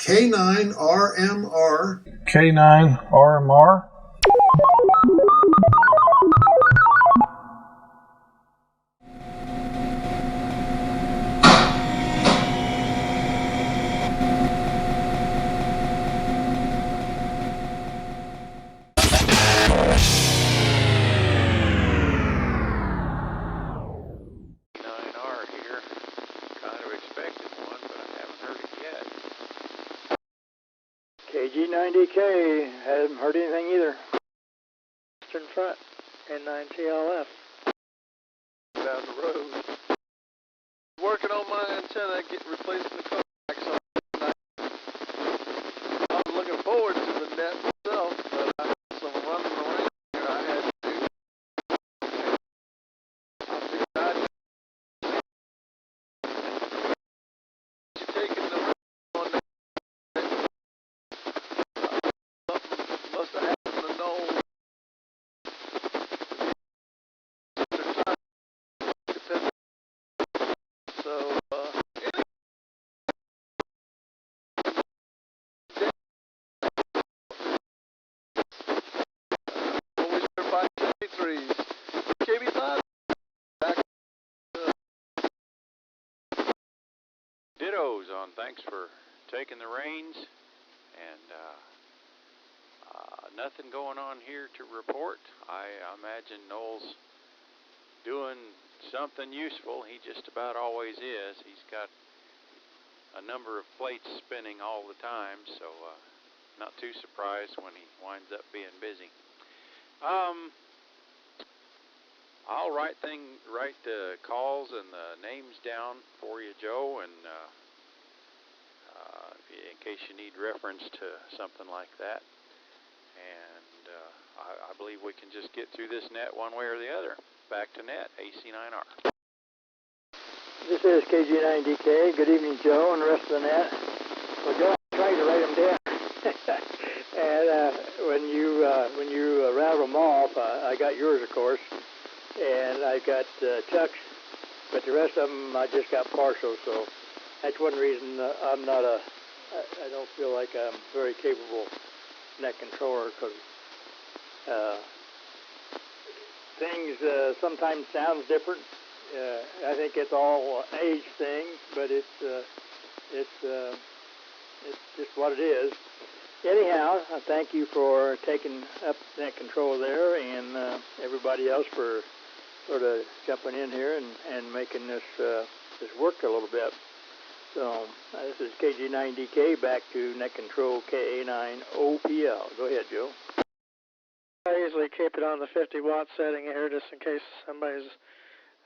K9RMR. K9RMR. K9R here. Kind of expected one, but I haven't heard it yet. KG90K, haven't heard anything either. Eastern front, N9TLF. Down the road. Working on my antenna, replacing the coax. I'm looking forward to the net myself, but I had some running around here I had to do. I figured I'd taking the on that. Something must have happened to know. So, always 573s. KB5 back. Dittos on. Thanks for taking the reins. And nothing going on here to report. I imagine Noel's doing something useful. He just about always is. He's got a number of plates spinning all the time, so not too surprised when he winds up being busy. I'll write the calls and the names down for you, Joe, and in case you need reference to something like that. And I believe we can just get through this net one way or the other. Back to net, AC9R. This is KG90K. Good evening, Joe, and the rest of the net. Well, Joe, I tried to write them down. And when you rattle them off, I got yours, of course, and I got Chuck's, but the rest of them I just got partial. So that's one reason I don't feel like I'm very capable net controller, because things sometimes sounds different. I think it's all age thing, but it's just what it is. Anyhow, I thank you for taking up net control there, and everybody else for sort of jumping in here and making this work a little bit. So this is KG9DK, back to net control K9OPL. Go ahead, Joe. I usually keep it on the 50-watt setting here just in case somebody's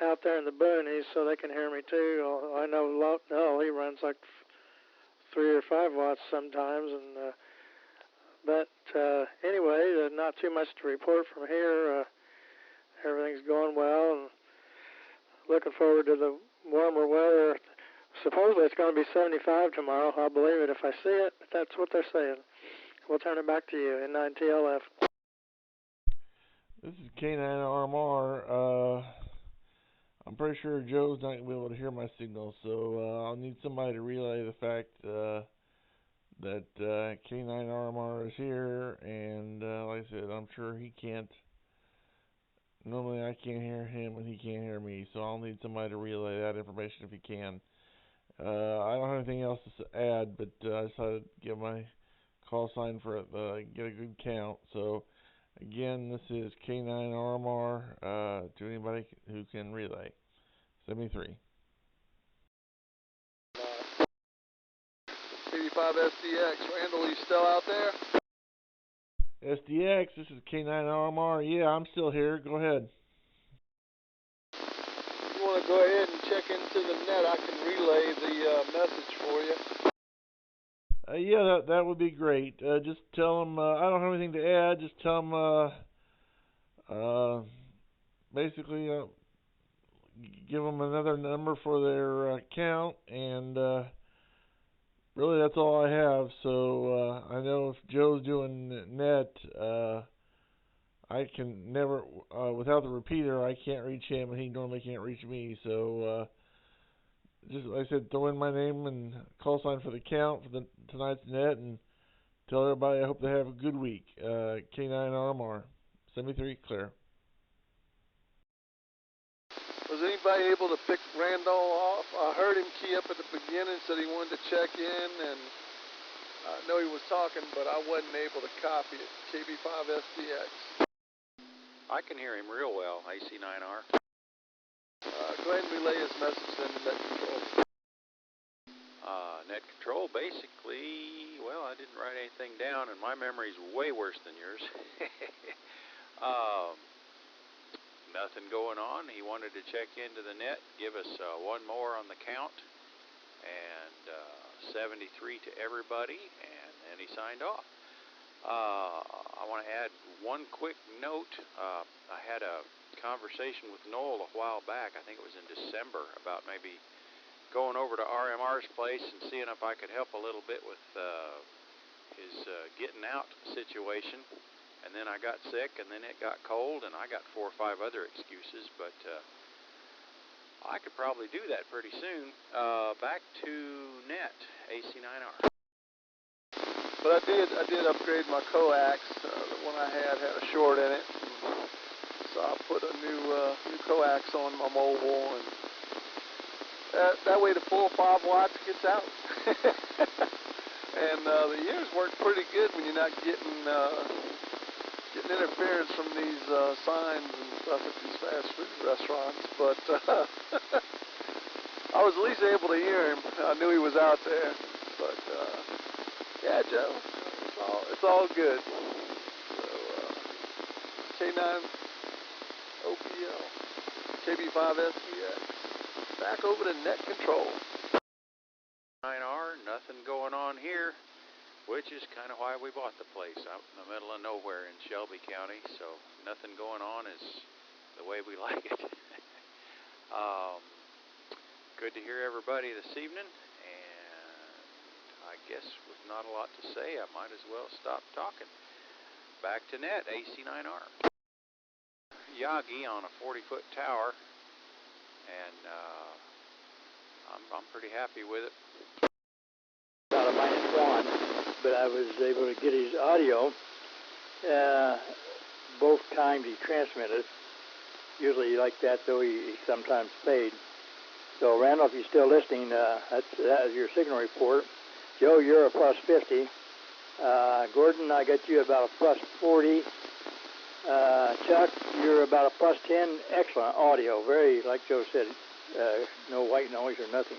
out there in the boonies so they can hear me too. I know he runs like 3 or 5 watts sometimes, and but anyway, not too much to report from here. Everything's going well, and looking forward to the warmer weather. Supposedly it's going to be 75 tomorrow. I'll believe it if I see it, but that's what they're saying. We'll turn it back to you in N9TLF. This is K9RMR. I'm pretty sure Joe's not going to be able to hear my signal, so I'll need somebody to relay the fact that K9RMR is here, and like I said, I'm sure he can't. Normally I can't hear him and he can't hear me, so I'll need somebody to relay that information if he can. I don't have anything else to add, but I just had to give my call sign for it, get a good count. So again, this is K9RMR to anybody who can relay. 73. 85 SDX. Randall, you still out there? SDX, this is K9RMR. Yeah, I'm still here. Go ahead. If you want to go ahead and check into the net, I can relay the message for you. Yeah, that would be great. Just tell them, I don't have anything to add. Just tell them, basically, give them another number for their account, and really that's all I have. So I know if Joe's doing net, I can never, without the repeater, I can't reach him, and he normally can't reach me. So just like I said, throw in my name and call sign for the count for tonight's net, and tell everybody I hope they have a good week. K9RMR, 73, clear. Was anybody able to pick Randall off? I heard him key up at the beginning, said he wanted to check in, and I know he was talking, but I wasn't able to copy it. KB5SDX. I can hear him real well, AC9R. Go ahead and relay his message then to net control. Net control, basically, well, I didn't write anything down, and my memory's way worse than yours. Nothing going on. He wanted to check into the net, give us one more on the count, and 73 to everybody, and then he signed off. I want to add one quick note. I had a conversation with Noel a while back, I think it was in December, about maybe going over to RMR's place and seeing if I could help a little bit with his getting out situation. And then I got sick, and then it got cold, and I got 4 or 5 other excuses, but I could probably do that pretty soon. Back to net, AC9R. But I did upgrade my coax. The one I had a short in it, so I put a new coax on my mobile, and that way the full 5 watts gets out. And the ears work pretty good when you're not getting interference from these signs and stuff at these fast food restaurants. But I was at least able to hear him. I knew he was out there. But yeah, Joe, it's all good. So K9OPL, KB5SDX, back over to net control. 9R, nothing going on here, which is kind of why we bought the place out in the middle of nowhere in Shelby County. So nothing going on is the way we like it. Good to hear everybody this evening, and I guess with not a lot to say, I might as well stop talking. Back to net, AC9R. Yagi on a 40-foot tower, and I'm pretty happy with it. About a -1, but I was able to get his audio. Both times he transmitted. Usually like that, though he sometimes fade. So Randall, if you're still listening, that is your signal report. Joe, you're a +50. Gordon, I got you about a +40. Chuck, you're about a +10. Excellent audio. Very, like Joe said, no white noise or nothing.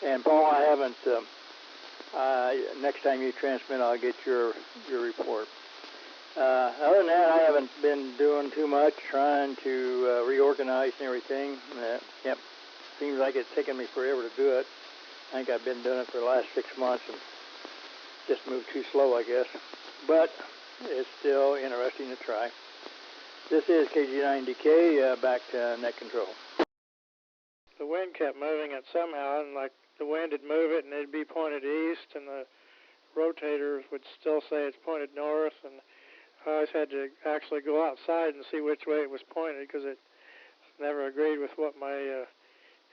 And Paul, I haven't. Next time you transmit, I'll get your report. Other than that, I haven't been doing too much, trying to reorganize and everything. Yep, seems like it's taken me forever to do it. I think I've been doing it for the last 6 months and just moved too slow, I guess. But it's still interesting to try. This is KG9DK, back to net control. The wind kept moving it somehow, and like the wind would move it, and it'd be pointed east, and the rotator would still say it's pointed north, and I always had to actually go outside and see which way it was pointed, because it never agreed with what my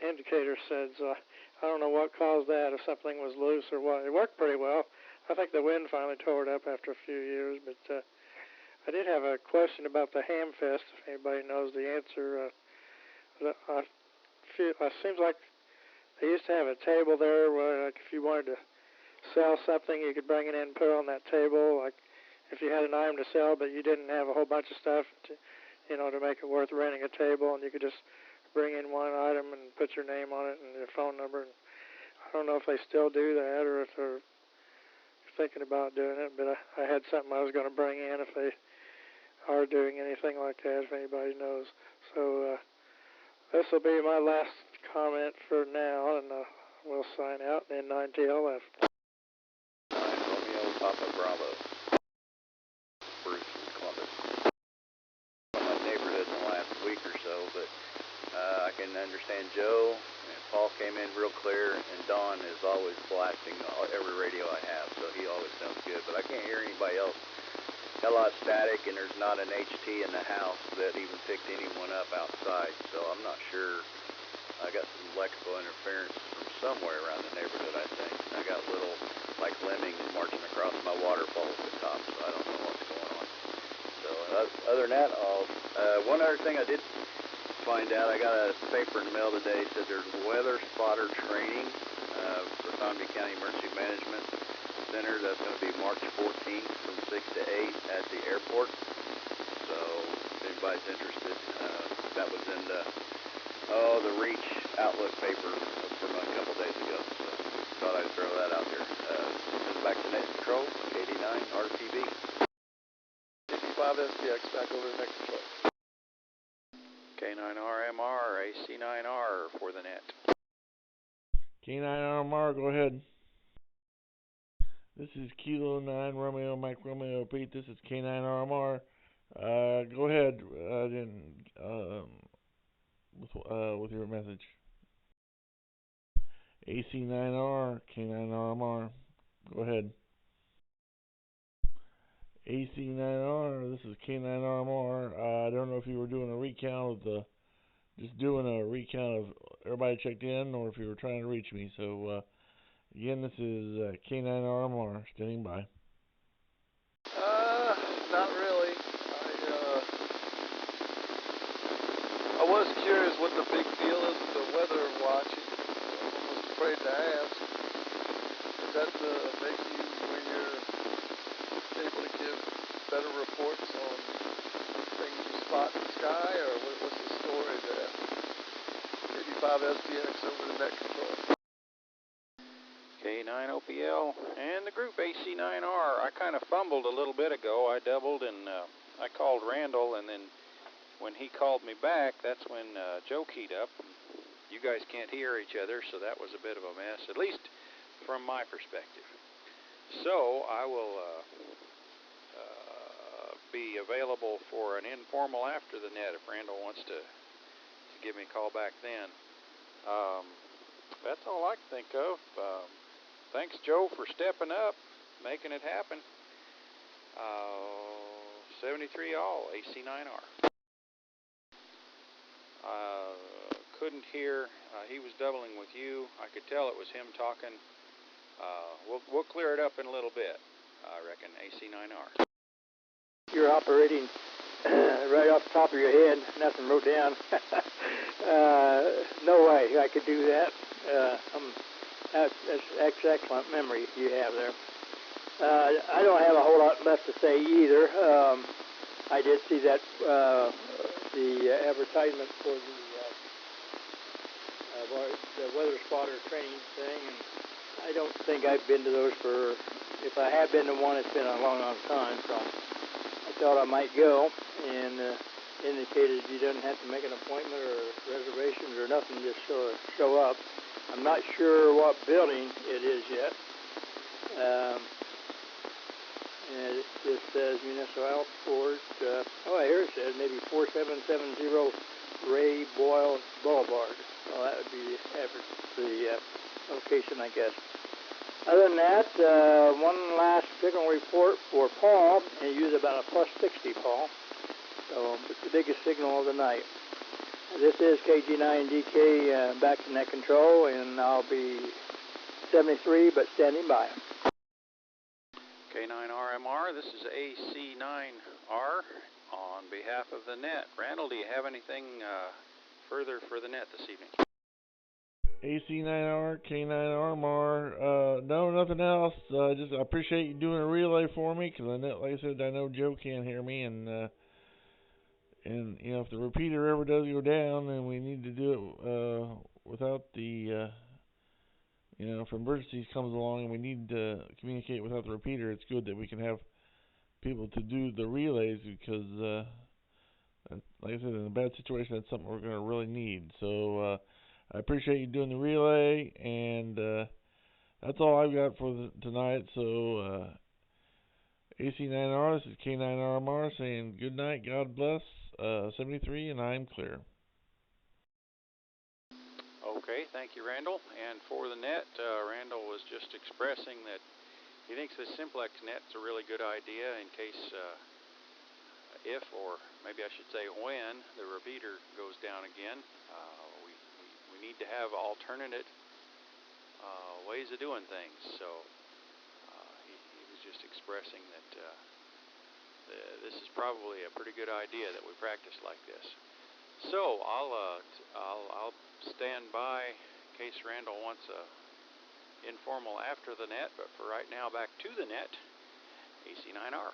indicator said. So I don't know what caused that, if something was loose or what. It worked pretty well. I think the wind finally tore it up after a few years, but I did have a question about the ham fest, if anybody knows the answer. It seems like they used to have a table there where, like, if you wanted to sell something, you could bring it in and put it on that table. Like, if you had an item to sell, but you didn't have a whole bunch of stuff, to make it worth renting a table, and you could just bring in one item and put your name on it and your phone number. And I don't know if they still do that or if they're thinking about doing it, but I had something I was going to bring in if they are doing anything like that, if anybody knows. So this will be my last comment for now, and we'll sign out, and 9TL left. 9 Romeo Papa Bravo. Bruce from Columbus. From my neighborhood in the last week or so, but I can understand Joe, and Paul came in real clear, and Don is always blasting every radio I have, so he always sounds good, but I can't hear anybody else. Got a lot of static, and there's not an HT in the house that even picked anyone up outside, so I'm not sure I got some electrical interference from somewhere around the neighborhood, I think. I got little, like lemmings marching across my waterfall at the top, so I don't know what's going on. So other than that, one other thing I did find out, I got a paper in the mail today, said there's weather spotter training for Tonopah County Emergency Management Center. That's going to be March 14th from 6 to 8 at the airport. So if anybody's interested, that was in the Reach Outlook paper from a couple days ago. So thought I'd throw that out there. Back to net control, K9RTB. 55 SPX back over to net control. K9RMR, AC9R for the net. K9RMR, go ahead. This is Kilo 9 Romeo Mike Romeo Pete. This is K9RMR. Go ahead with your message. AC9R, K9RMR. Go ahead. AC9R, this is K9RMR. I don't know if you were doing a recount of everybody checked in, or if you were trying to reach me. So, again, this is K9RMR, standing by. Not really. I was curious what the big deal is with the weather watching. I was almost afraid to ask. Does that make you, when you're able to give better reports on things you spot in the sky, or what's the story there? 85 SPX over to net control. K9OPL and the group AC9R. I kind of fumbled a little bit ago. I doubled and I called Randall, and then when he called me back, that's when Joe keyed up. You guys can't hear each other, so that was a bit of a mess, at least from my perspective. So I will be available for an informal after the net if Randall wants to give me a call back then. That's all I can think of. Thanks, Joe, for stepping up, making it happen. 73 all, AC9R. Couldn't hear. He was doubling with you. I could tell it was him talking. We'll clear it up in a little bit, I reckon, AC9R. You're operating right off the top of your head, nothing wrote down. No way I could do that. That's excellent memory you have there. I don't have a whole lot left to say either. I did see that the advertisement for the weather spotter training thing, and I don't think I've been to those if I have been to one, it's been a long, long time, so I thought I might go, and indicated you didn't have to make an appointment or reservations or nothing, just show up. I'm not sure what building it is yet. And it just says Municipal Airport. Here it says maybe 4770 Ray Boyle Boulevard. Well, that would be the location, I guess. Other than that, one last signal report for Paul. He used about a plus 60, Paul. So it's the biggest signal of the night. This is KG9DK back to net control, and I'll be 73, but standing by. K9RMR, this is AC9R on behalf of the net. Randall, do you have anything further for the net this evening? AC9R, K9RMR, no, nothing else. Just I appreciate you doing a relay for me, because I know, like I said, I know Joe can't hear me, and you know, if the repeater ever does go down, then we need to do it without the you know, if emergencies comes along and we need to communicate without the repeater, it's good that we can have people to do the relays, because like I said, in a bad situation, that's something we're going to really need. So I appreciate you doing the relay, and that's all I've got for tonight. So AC9R, this is K9RMR saying good night, God bless, 73, and I'm clear. Okay, thank you, Randall. And for the net, Randall was just expressing that he thinks the simplex net's a really good idea in case if, or maybe I should say when, the repeater goes down again. We need to have alternate ways of doing things. So he was just expressing that this is probably a pretty good idea that we practice like this. So I'll stand by in case Randall wants a informal after the net, but for right now, back to the net, AC9R.